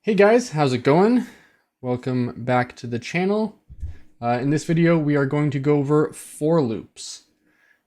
Hey guys, how's it going? Welcome back to the channel. In this video, we are going to go over for loops.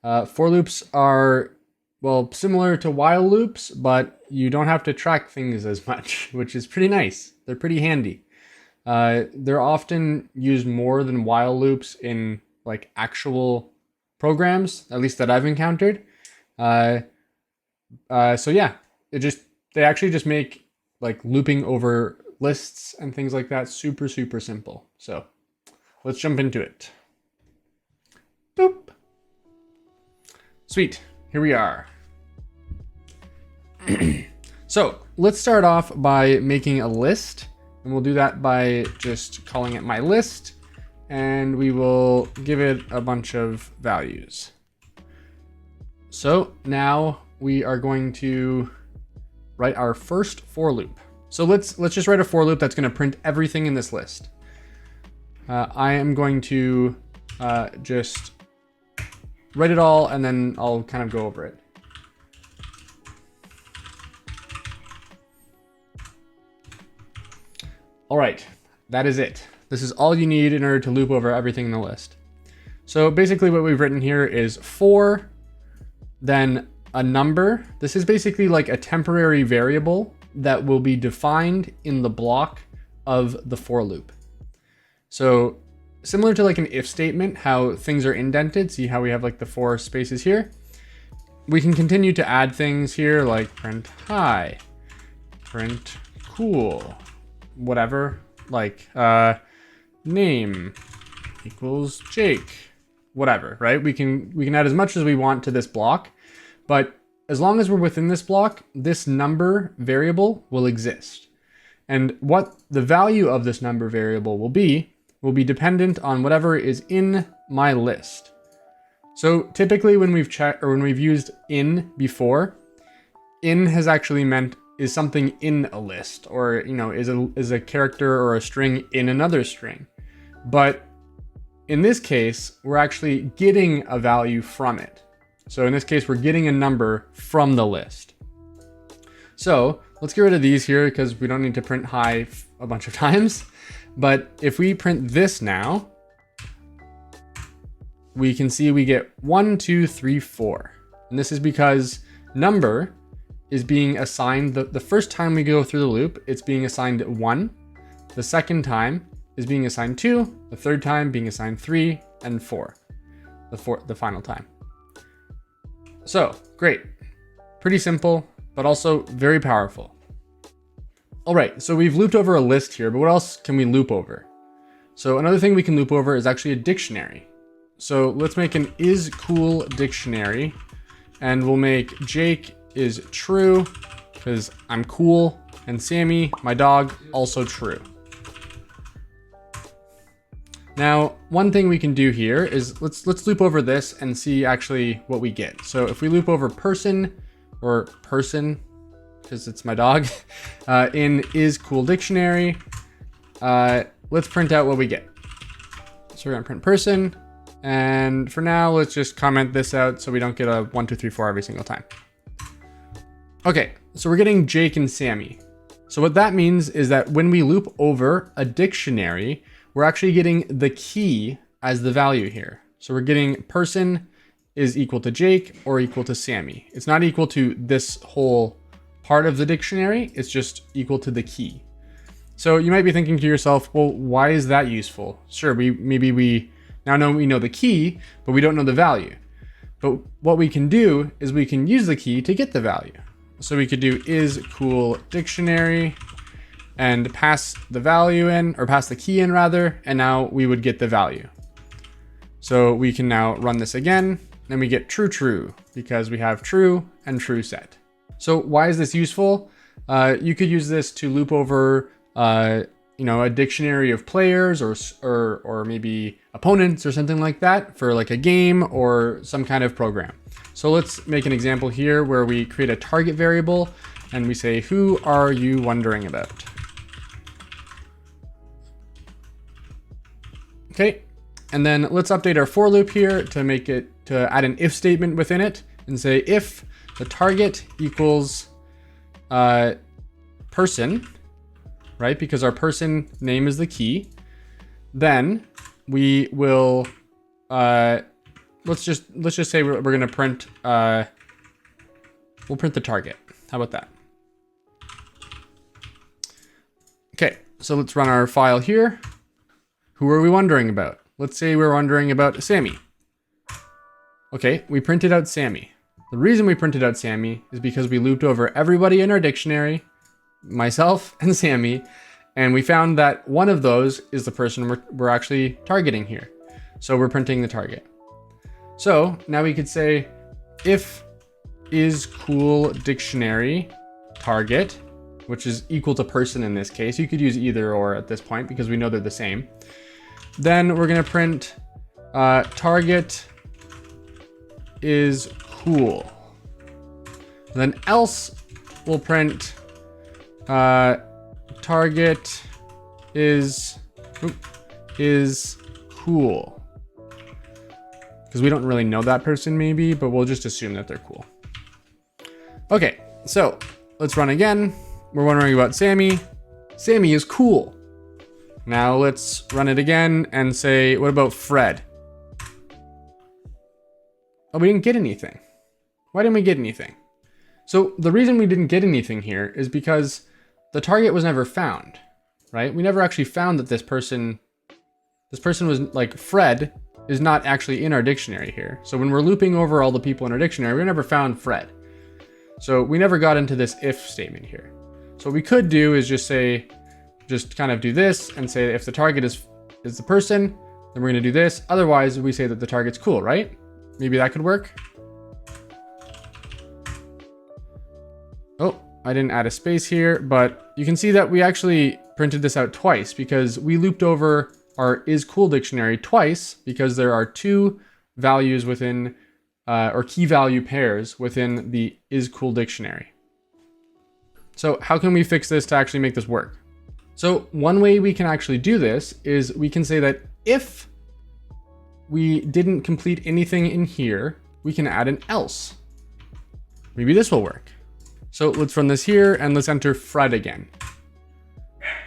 For loops are, well, similar to while loops, but you don't have to track things as much, which is pretty nice. They're pretty handy. They're often used more than while loops in like actual programs, at least that I've encountered. So yeah, they actually just make like looping over lists and things like that super simple. So let's jump into it. Boop. Sweet, here we are. So let's start off by making a list, and we'll do that by just calling it my list, and we will give it a bunch of values. So now we are going to write our first for loop. So let's just write a for loop that's going to print everything in this list. I am going to just write it all, and then I'll kind of go over it. All right, that is it. This is all you need in order to loop over everything in the list. So basically what we've written here is for, then a number. This is basically like a temporary variable that will be defined in the block of the for loop. So similar to like an if statement, how things are indented, see how we have like the four spaces here? We can continue to add things here like print hi, print cool, whatever, like name equals Jake, whatever, right? We can add as much as we want to this block. But as long as we're within this block, this number variable will exist. And what the value of this number variable will be dependent on whatever is in my list. So typically when we've checked, or when we've used in before, in has actually meant is something in a list, or is a character or a string in another string. But in this case, we're actually getting a value from it. So in this case, we're getting a number from the list. So let's get rid of these here because we don't need to print hi a bunch of times. But if we print this now, we can see we get 1, 2, 3, 4. And this is because number is being assigned, the first time we go through the loop, it's being assigned 1. The second time is being assigned 2. The third time being assigned 3 and 4. The final time. So great, pretty simple, but also very powerful. All right, so we've looped over a list here, but what else can we loop over? So another thing we can loop over is actually a dictionary. So let's make an is cool dictionary, and we'll make Jake is true because I'm cool, and Sammy, my dog, also true. Now, one thing we can do here is let's loop over this and see actually what we get. So if we loop over person, or person, because it's my dog, in is cool dictionary, let's print out what we get. So we're gonna print person, and for now, let's just comment this out so we don't get a 1, 2, 3, 4 every single time. Okay, so we're getting Jake and Sammy. So what that means is that when we loop over a dictionary, we're actually getting the key as the value here. So we're getting person is equal to Jake or equal to Sammy. It's not equal to this whole part of the dictionary. It's just equal to the key. So you might be thinking to yourself, well, why is that useful? Sure, maybe we now know we know the key, but we don't know the value. But what we can do is we can use the key to get the value. So we could do is cool dictionary and pass the value in, or pass the key in rather, and now we would get the value. So we can now run this again, and we get true, because we have true and true set. So why is this useful? You could use this to loop over, a dictionary of players or maybe opponents or something like that for like a game or some kind of program. So let's make an example here where we create a target variable and we say, who are you wondering about? Okay, and then let's update our for loop here to add an if statement within it and say if the target equals person, right? Because our person name is the key. Then we will, let's just say we're going to print, we'll print the target. How about that? Okay, so let's run our file here. Who are we wondering about? Let's say we're wondering about Sammy. Okay, we printed out Sammy. The reason we printed out Sammy is because we looped over everybody in our dictionary, myself and Sammy, and we found that one of those is the person we're actually targeting here. So we're printing the target. So now we could say if is cool dictionary target, which is equal to person in this case. You could use either or at this point because we know they're the same. Then we're gonna print target is cool. And then else we'll print target is cool. Because we don't really know that person maybe, but we'll just assume that they're cool. Okay, so let's run again. We're wondering about Sammy. Sammy is cool. Now let's run it again and say, what about Fred? Oh, we didn't get anything. Why didn't we get anything? So the reason we didn't get anything here is because the target was never found, right? We never actually found that this person was like Fred is not actually in our dictionary here. So when we're looping over all the people in our dictionary, we never found Fred. So we never got into this if statement here. So what we could do is just say, just kind of do this and say if the target is the person, then we're gonna do this. Otherwise, we say that the target's cool, right? Maybe that could work. Oh, I didn't add a space here, but you can see that we actually printed this out twice because we looped over our is cool dictionary twice because there are two values within, or key value pairs within the is cool dictionary. So how can we fix this to actually make this work? So one way we can actually do this is we can say that if we didn't complete anything in here, we can add an else. Maybe this will work. So let's run this here and let's enter Fred again.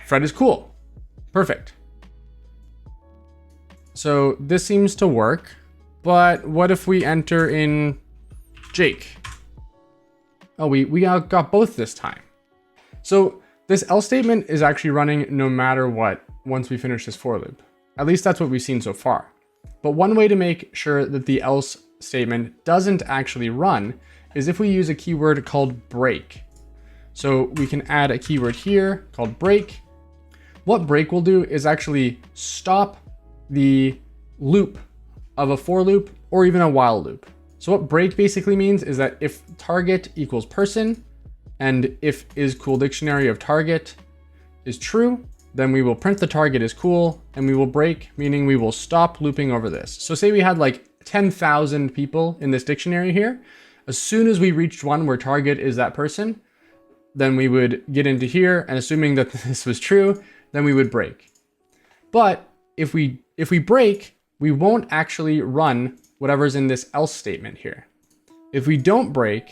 Fred is cool. Perfect. So this seems to work, but what if we enter in Jake? Oh, we got both this time. So this else statement is actually running no matter what once we finish this for loop. At least that's what we've seen so far. But one way to make sure that the else statement doesn't actually run is if we use a keyword called break. So we can add a keyword here called break. What break will do is actually stop the loop of a for loop or even a while loop. So what break basically means is that if target equals person and if is cool dictionary of target is true, then we will print the target is cool and we will break, meaning we will stop looping over this. So say we had like 10,000 people in this dictionary here. As soon as we reached one where target is that person, then we would get into here and assuming that this was true, then we would break. But if we break, we won't actually run whatever's in this else statement here. If we don't break,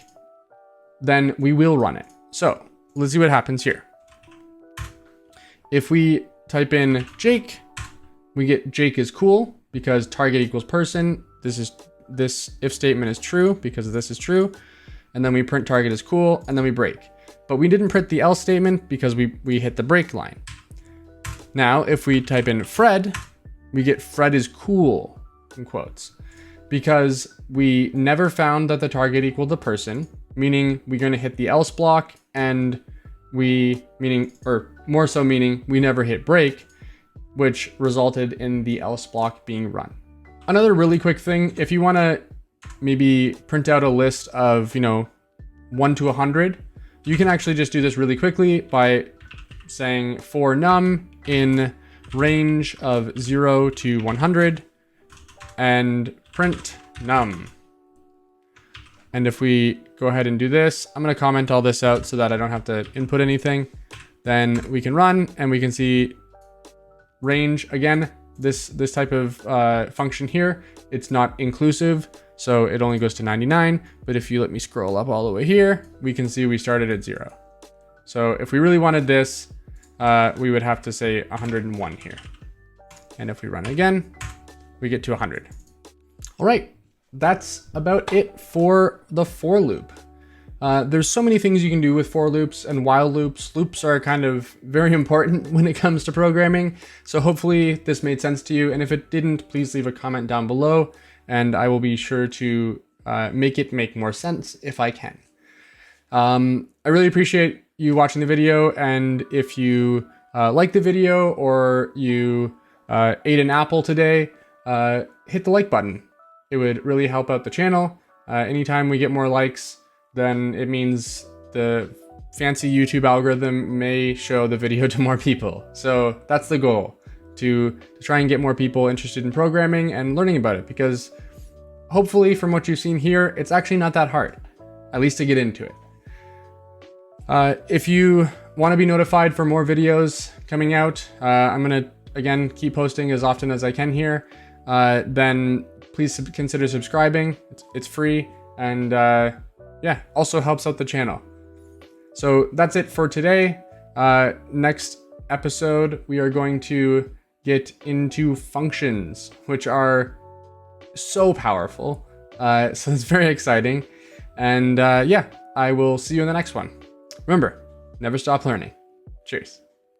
then we will run it. So let's see what happens here. If we type in Jake, we get Jake is cool because target equals person. This if statement is true because this is true. And then we print target is cool and then we break. But we didn't print the else statement because we hit the break line. Now, if we type in Fred, we get Fred is cool in quotes because we never found that the target equaled the person, meaning we're going to hit the else block and more so meaning we never hit break, which resulted in the else block being run. Another really quick thing, if you want to maybe print out a list of, 1 to 100, you can actually just do this really quickly by saying for num in range of 0 to 100 and print num. And if we go ahead and do this, I'm going to comment all this out so that I don't have to input anything. Then we can run and we can see range again. This type of function here, it's not inclusive, so it only goes to 99. But if you let me scroll up all the way here, we can see we started at 0. So if we really wanted this, we would have to say 101 here. And if we run again, we get to 100. All right, that's about it for the for loop. There's so many things you can do with for loops and while loops. Loops are kind of very important when it comes to programming. So hopefully this made sense to you. And if it didn't, please leave a comment down below and I will be sure to make it make more sense if I can. I really appreciate you watching the video. And if you like the video or you ate an apple today, hit the like button. It would really help out the channel. Anytime we get more likes, then it means the fancy YouTube algorithm may show the video to more people. So that's the goal, to try and get more people interested in programming and learning about it, because hopefully from what you've seen here, it's actually not that hard, at least to get into it. If you want to be notified for more videos coming out, I'm going to, again, keep posting as often as I can here. Then please consider subscribing. It's free, and yeah, also helps out the channel. So that's it for today. Next episode, we are going to get into functions, which are so powerful. So it's very exciting. And yeah, I will see you in the next one. Remember, never stop learning. Cheers.